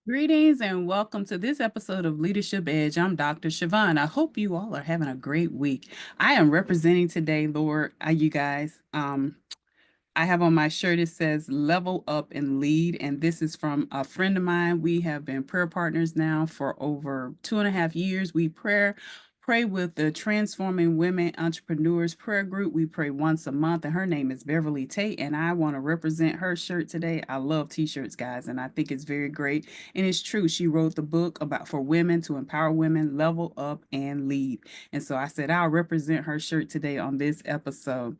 Greetings and welcome to this episode of Leadership Edge. I'm Dr. Chavonne. I hope you all are having a great week. I am representing today, Lord, you guys. I have on my shirt, it says level up and lead. And this is from a friend of mine. We have been prayer partners now for over 2.5 years. We pray with the Transforming Women Entrepreneurs Prayer Group. We pray once a month, and her name is Beverly Tate. And I want to represent her shirt today. I love t-shirts, guys, and I think it's very great. And it's true. She wrote the book about for women to empower women, level up and lead. And so I said I'll represent her shirt today on this episode.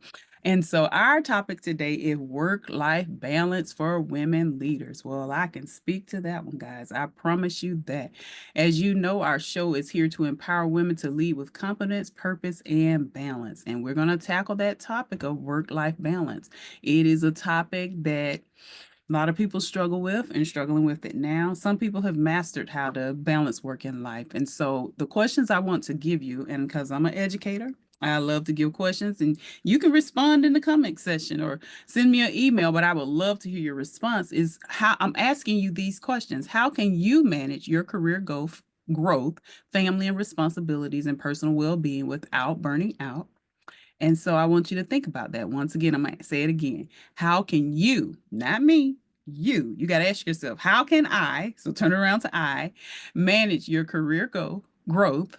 And so our topic today is work-life balance for women leaders. Well, I can speak to that one, guys. I promise you that. As you know, our show is here to empower women to lead with confidence, purpose, and balance. And we're going to tackle that topic of work-life balance. It is a topic that a lot of people struggle with and struggling with it now. Some people have mastered how to balance work and life. And so the questions I want to give you, and because I'm an educator, I love to give questions, and you can respond in the comment section or send me an email, but I would love to hear your response. Is how I'm asking you these questions. How can you manage your career growth, family and responsibilities, and personal well-being without burning out? And so I want you to think about that. Once again, I'm going to say it again. How can you, not me, you got to ask yourself, how can I, so turn around to I, manage your career growth,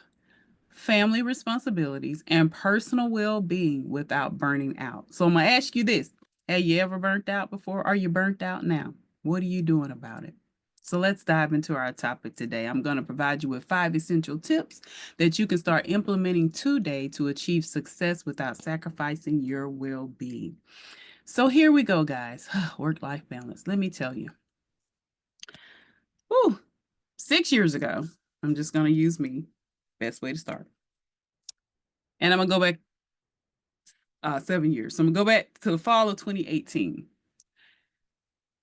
family responsibilities, and personal well being without burning out? So I'm going to ask you this. Have you ever burnt out before? Are you burnt out now? What are you doing about it? So let's dive into our topic today. I'm going to provide you with 5 essential tips that you can start implementing today to achieve success without sacrificing your well being. So here we go, guys. Work life balance. Let me tell you. Whew, 6 years ago, I'm just going to use me. Best way to start. And I'm going to go back 7 years. So I'm going to go back to the fall of 2018.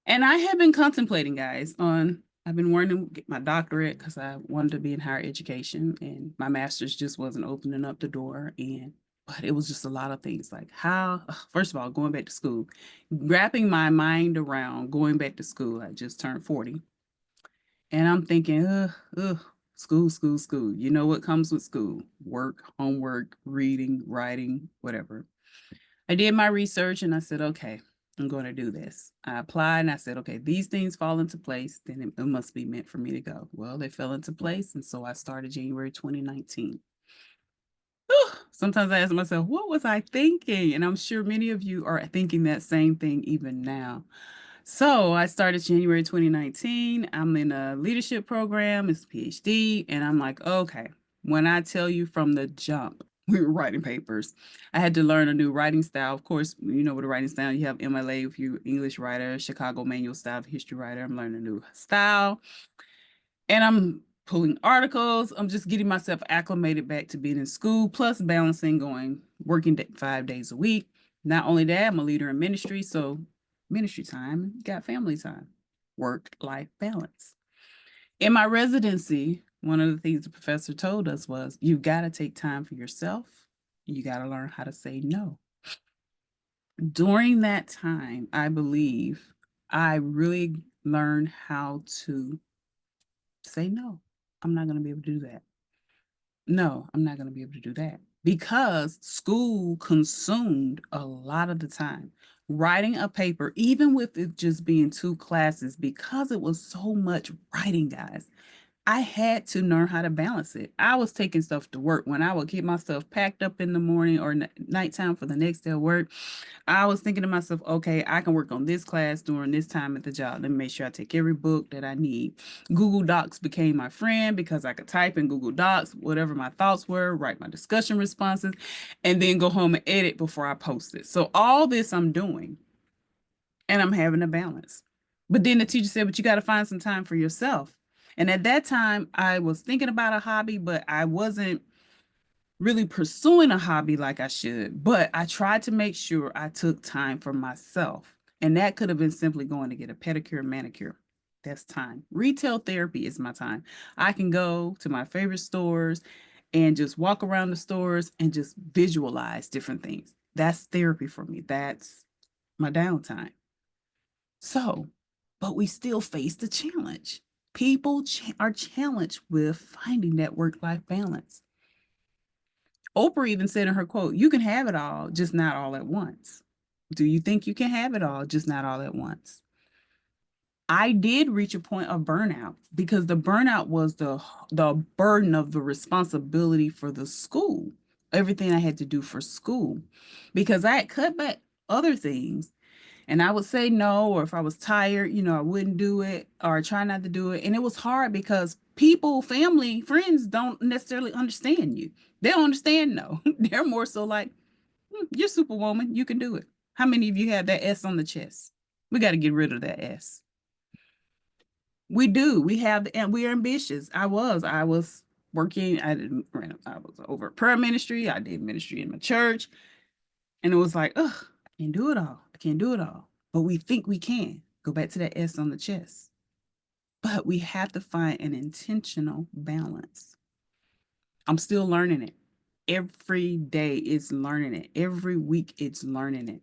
And I have been contemplating, guys, I've been wanting to get my doctorate because I wanted to be in higher education, and my master's just wasn't opening up the door. But it was just a lot of things like how, first of all, going back to school, wrapping my mind around going back to school. I just turned 40. And I'm thinking, school, school, school. You know what comes with school? Work, homework, reading, writing, whatever. I did my research and I said, okay, I'm going to do this. I applied and I said, okay, these things fall into place, then it must be meant for me to go. Well, they fell into place. And so I started January 2019. Sometimes I ask myself, what was I thinking? And I'm sure many of you are thinking that same thing even now. So I started January 2019. I'm in a leadership program, it's a PhD, and I'm like, okay, when I tell you from the jump, we were writing papers. I had to learn a new writing style. Of course, you know what a writing style, you have MLA if you're English writer, Chicago Manual Style History writer. I'm learning a new style. And I'm pulling articles. I'm just getting myself acclimated back to being in school, plus balancing working 5 days a week. Not only that, I'm a leader in ministry. So ministry time, got family time, work-life balance. In my residency, one of the things the professor told us was, you've got to take time for yourself. You got to learn how to say no. During that time, I believe I really learned how to say no. I'm not going to be able to do that. No, I'm not going to be able to do that because school consumed a lot of the time. Writing a paper, even with it just being 2 classes, because it was so much writing, guys, I had to learn how to balance it. I was taking stuff to work. When I would get my stuff packed up in the morning or nighttime for the next day of work, I was thinking to myself, okay, I can work on this class during this time at the job. Let me make sure I take every book that I need. Google Docs became my friend because I could type in Google Docs, whatever my thoughts were, write my discussion responses, and then go home and edit before I post it. So all this I'm doing, and I'm having a balance. But then the teacher said, but you got to find some time for yourself. And at that time, I was thinking about a hobby, but I wasn't really pursuing a hobby like I should, but I tried to make sure I took time for myself. And that could have been simply going to get a pedicure, manicure. That's time. Retail therapy is my time. I can go to my favorite stores and just walk around the stores and just visualize different things. That's therapy for me. That's my downtime. So, but we still face the challenge. People are challenged with finding that work-life balance. Oprah even said in her quote, "You can have it all, just not all at once." Do you think you can have it all, just not all at once? I did reach a point of burnout because the burnout was the burden of the responsibility for the school, everything I had to do for school, because I had cut back other things and I would say no, or if I was tired, I wouldn't do it or try not to do it. And it was hard because people, family, friends don't necessarily understand you. They don't understand no. They're more so like, you're superwoman, you can do it. How many of you have that S on the chest? We got to get rid of that S. We do. We have, and we're ambitious. I was working. I was over prayer ministry. I did ministry in my church, and it was like, ugh, I can't do it all. I can't do it all. But we think we can. Go back to that S on the chest. But we have to find an intentional balance. I'm still learning it. Every day it's learning it. Every week it's learning it.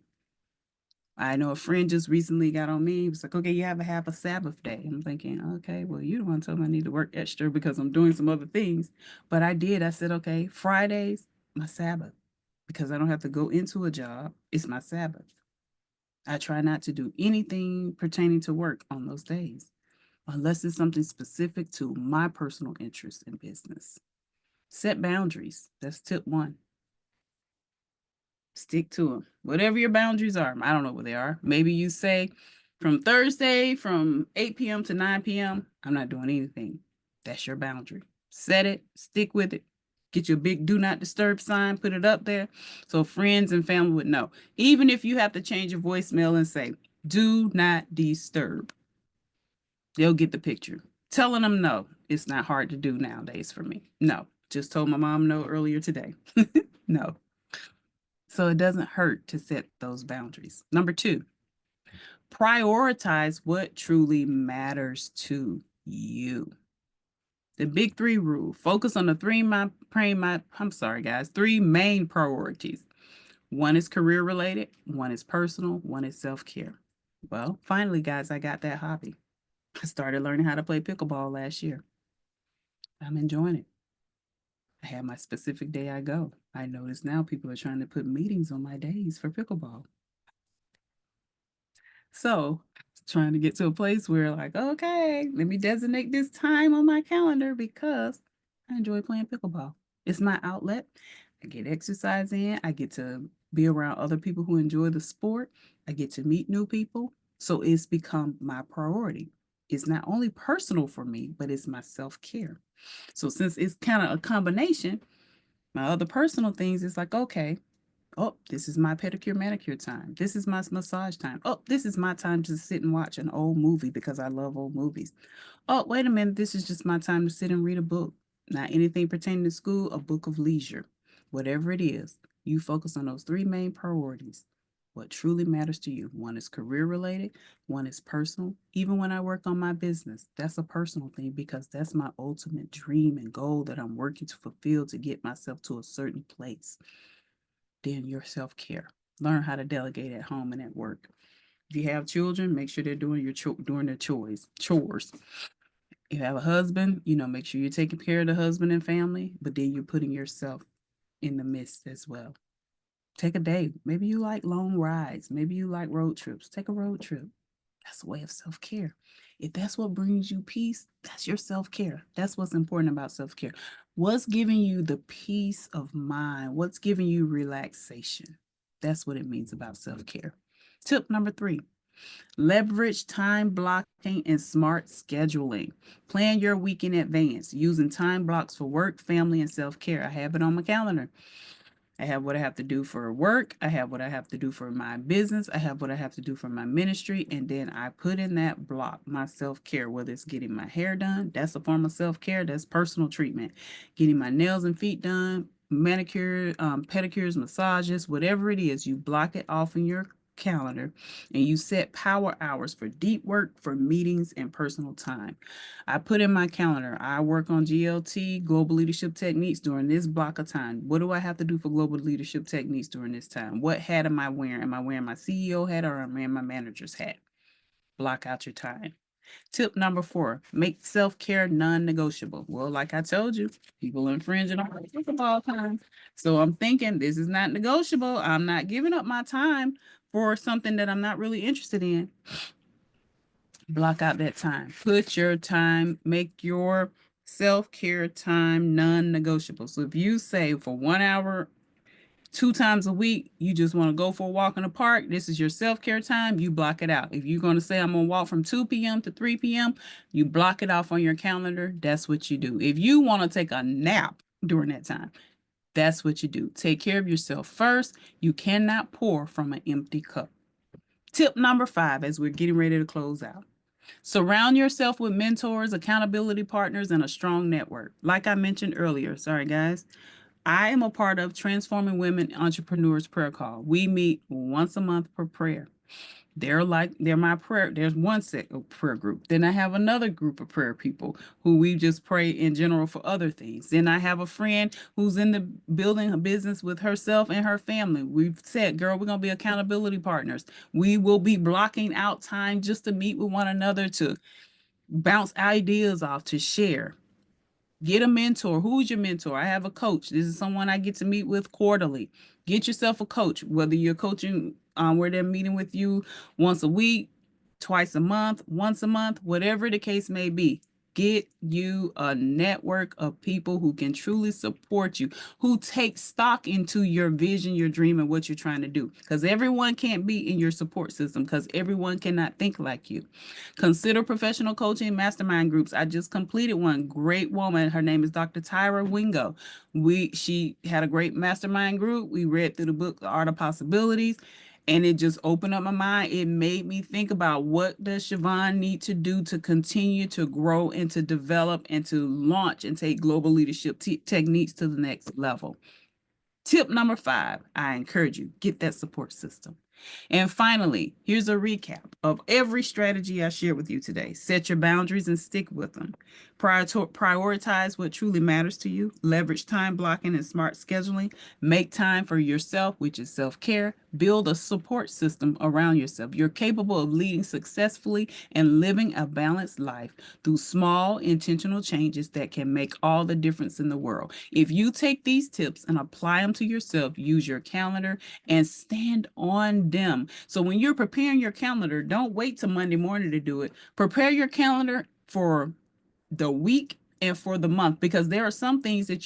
I know a friend just recently got on me. He was like, okay, you have a Sabbath day. I'm thinking, okay, well, you the one told me I need to work extra because I'm doing some other things. But I did. I said, okay, Fridays, my Sabbath, because I don't have to go into a job. It's my Sabbath. I try not to do anything pertaining to work on those days, unless it's something specific to my personal interest in business. Set boundaries. That's tip one. Stick to them. Whatever your boundaries are. I don't know what they are. Maybe you say from Thursday from 8 p.m. to 9 p.m., I'm not doing anything. That's your boundary. Set it, stick with it. Get your big do not disturb sign, put it up there so friends and family would know. Even if you have to change your voicemail and say, do not disturb, they'll get the picture. Telling them no, it's not hard to do nowadays for me. No, just told my mom no earlier today. No. So it doesn't hurt to set those boundaries. Number two, prioritize what truly matters to you. The big three rule. Focus on the three main priorities. One is career related, one is personal, one is self-care. Well, finally, guys, I got that hobby. I started learning how to play pickleball last year. I'm enjoying it. I have my specific day I go. I notice now people are trying to put meetings on my days for pickleball. So trying to get to a place where like, okay, let me designate this time on my calendar because I enjoy playing pickleball. It's my outlet. I get exercise in. I get to be around other people who enjoy the sport. I get to meet new people. So it's become my priority. It's not only personal for me, but it's my self-care. So since it's kind of a combination, my other personal things, it's like, okay, oh, this is my pedicure manicure time. This is my massage time. Oh, this is my time to sit and watch an old movie because I love old movies. Oh, wait a minute. This is just my time to sit and read a book. Not anything pertaining to school, a book of leisure. Whatever it is, you focus on those three main priorities. What truly matters to you. One is career related, one is personal. Even when I work on my business, that's a personal thing because that's my ultimate dream and goal that I'm working to fulfill to get myself to a certain place. Then your self care. Learn how to delegate at home and at work. If you have children, make sure they're doing doing their chores. If you have a husband, make sure you're taking care of the husband and family, but then you're putting yourself in the midst as well. Take a day. Maybe you like long rides. Maybe you like road trips. Take a road trip. That's a way of self care. If that's what brings you peace, that's your self care. That's what's important about self care. What's giving you the peace of mind? What's giving you relaxation? That's what it means about self care. Tip number three, leverage time blocking and smart scheduling. Plan your week in advance using time blocks for work, family, and self care. I have it on my calendar. I have what I have to do for work. I have what I have to do for my business. I have what I have to do for my ministry. And then I put in that block my self care, whether it's getting my hair done, that's a form of self care, that's personal treatment. Getting my nails and feet done, manicure, pedicures, massages, whatever it is, you block it off in your calendar and you set power hours for deep work, for meetings, and personal time. I put in my calendar, I work on GLT, Global Leadership Techniques, during this block of time. What do I have to do for Global Leadership Techniques during this time? What hat am I wearing? Am I wearing my CEO hat or am I wearing my manager's hat? Block out your time. Tip number 4, make self-care non-negotiable. Well, like I told you, people infringe on our football time. So I'm thinking this is not negotiable. I'm not giving up my time for something that I'm not really interested in. Block out that time. Put your time, make your self-care time non-negotiable. So if you say for 1 hour 2 times a week, you just want to go for a walk in the park, this is your self-care time, you block it out. If you're going to say, I'm going to walk from 2 p.m. to 3 p.m., you block it off on your calendar. That's what you do. If you want to take a nap during that time, that's what you do. Take care of yourself first. You cannot pour from an empty cup. Tip number 5, as we're getting ready to close out. Surround yourself with mentors, accountability partners, and a strong network. Like I mentioned earlier, sorry guys, I am a part of Transforming Women Entrepreneurs Prayer Call. We meet once a month for prayer. They're my prayer. There's one set of prayer group. Then I have another group of prayer people who we just pray in general for other things. Then I have a friend who's in the building a business with herself and her family. We've said, girl, we're gonna be accountability partners. We will be blocking out time just to meet with one another, to bounce ideas off, to share. Get a mentor. Who's your mentor? I have a coach. This is someone I get to meet with quarterly. Get yourself a coach, whether you're coaching where they're meeting with you once a week, twice a month, once a month, whatever the case may be. Get you a network of people who can truly support you, who take stock into your vision, your dream, and what you're trying to do. Because everyone can't be in your support system, because everyone cannot think like you. Consider professional coaching mastermind groups. I just completed one. Great woman. Her name is Dr. Tyra Wingo. She had a great mastermind group. We read through the book, The Art of Possibilities, and it just opened up my mind. It made me think about, what does Chavonne need to do to continue to grow and to develop and to launch and take global leadership techniques to the next level. Tip number 5, I encourage you, get that support system. And finally, here's a recap of every strategy I shared with you today. Set your boundaries and stick with them. Prioritize what truly matters to you. Leverage time blocking and smart scheduling. Make time for yourself, which is self-care. Build a support system around yourself. You're capable of leading successfully and living a balanced life through small, intentional changes that can make all the difference in the world. If you take these tips and apply them to yourself, use your calendar and stand on them. So when you're preparing your calendar, don't wait till Monday morning to do it. Prepare your calendar for the week and for the month, because there are some things that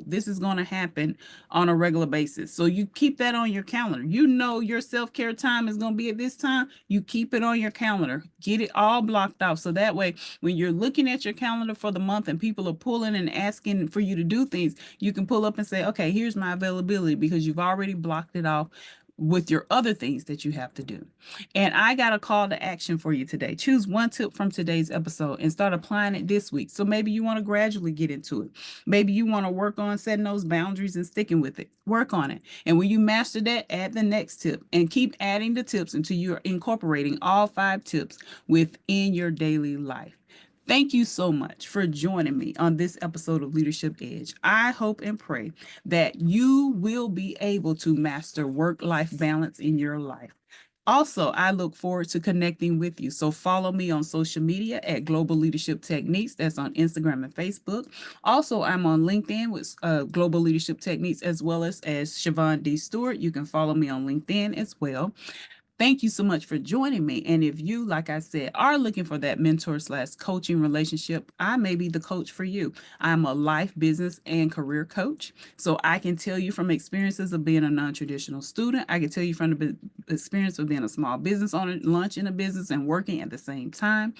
this is going to happen on a regular basis. So you keep that on your calendar. Your self-care time is going to be at this time. You keep it on your calendar. Get it all blocked off. So that way, when you're looking at your calendar for the month and people are pulling and asking for you to do things, you can pull up and say, okay, here's my availability, because you've already blocked it off with your other things that you have to do. And I got a call to action for you today. Choose one tip from today's episode and start applying it this week. So maybe you want to gradually get into it. Maybe you want to work on setting those boundaries and sticking with it. Work on it. And when you master that, add the next tip and keep adding the tips until you're incorporating all 5 tips within your daily life. Thank you so much for joining me on this episode of Leadership Edge. I hope and pray that you will be able to master work-life balance in your life. Also, I look forward to connecting with you. So follow me on social media at Global Leadership Techniques. That's on Instagram and Facebook. Also, I'm on LinkedIn with Global Leadership Techniques, as well as Chavonne D. Stewart. You can follow me on LinkedIn as well. Thank you so much for joining me. And if you, like I said, are looking for that mentor/coaching relationship, I may be the coach for you. I'm a life, business, and career coach. So I can tell you from experiences of being a non-traditional student. I can tell you from the experience of being a small business owner, launching a business and working at the same time.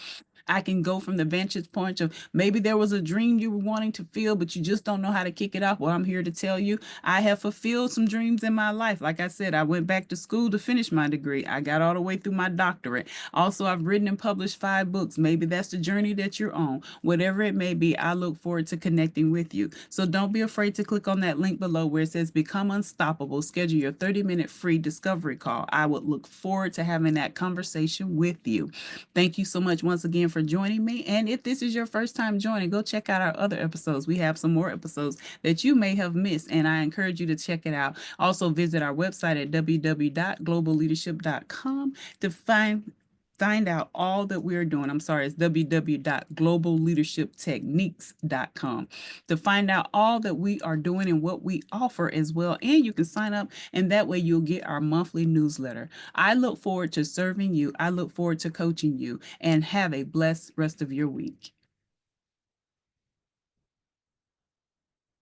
I can go from the vantage point of, maybe there was a dream you were wanting to feel, but you just don't know how to kick it off. Well, I'm here to tell you, I have fulfilled some dreams in my life. Like I said, I went back to school to finish my degree. I got all the way through my doctorate. Also, I've written and published 5 books. Maybe that's the journey that you're on. Whatever it may be, I look forward to connecting with you. So don't be afraid to click on that link below where it says Become Unstoppable. Schedule your 30-minute free discovery call. I would look forward to having that conversation with you. Thank you so much once again for joining me. And if this is your first time joining, go check out our other episodes. We have some more episodes that you may have missed, and I encourage you to check it out. Also, visit our website at www.globalleadership.com to find find out all that we're doing. I'm sorry, it's www.globalleadershiptechniques.com to find out all that we are doing and what we offer as well. And you can sign up, and that way you'll get our monthly newsletter. I look forward to serving you. I look forward to coaching you, and have a blessed rest of your week.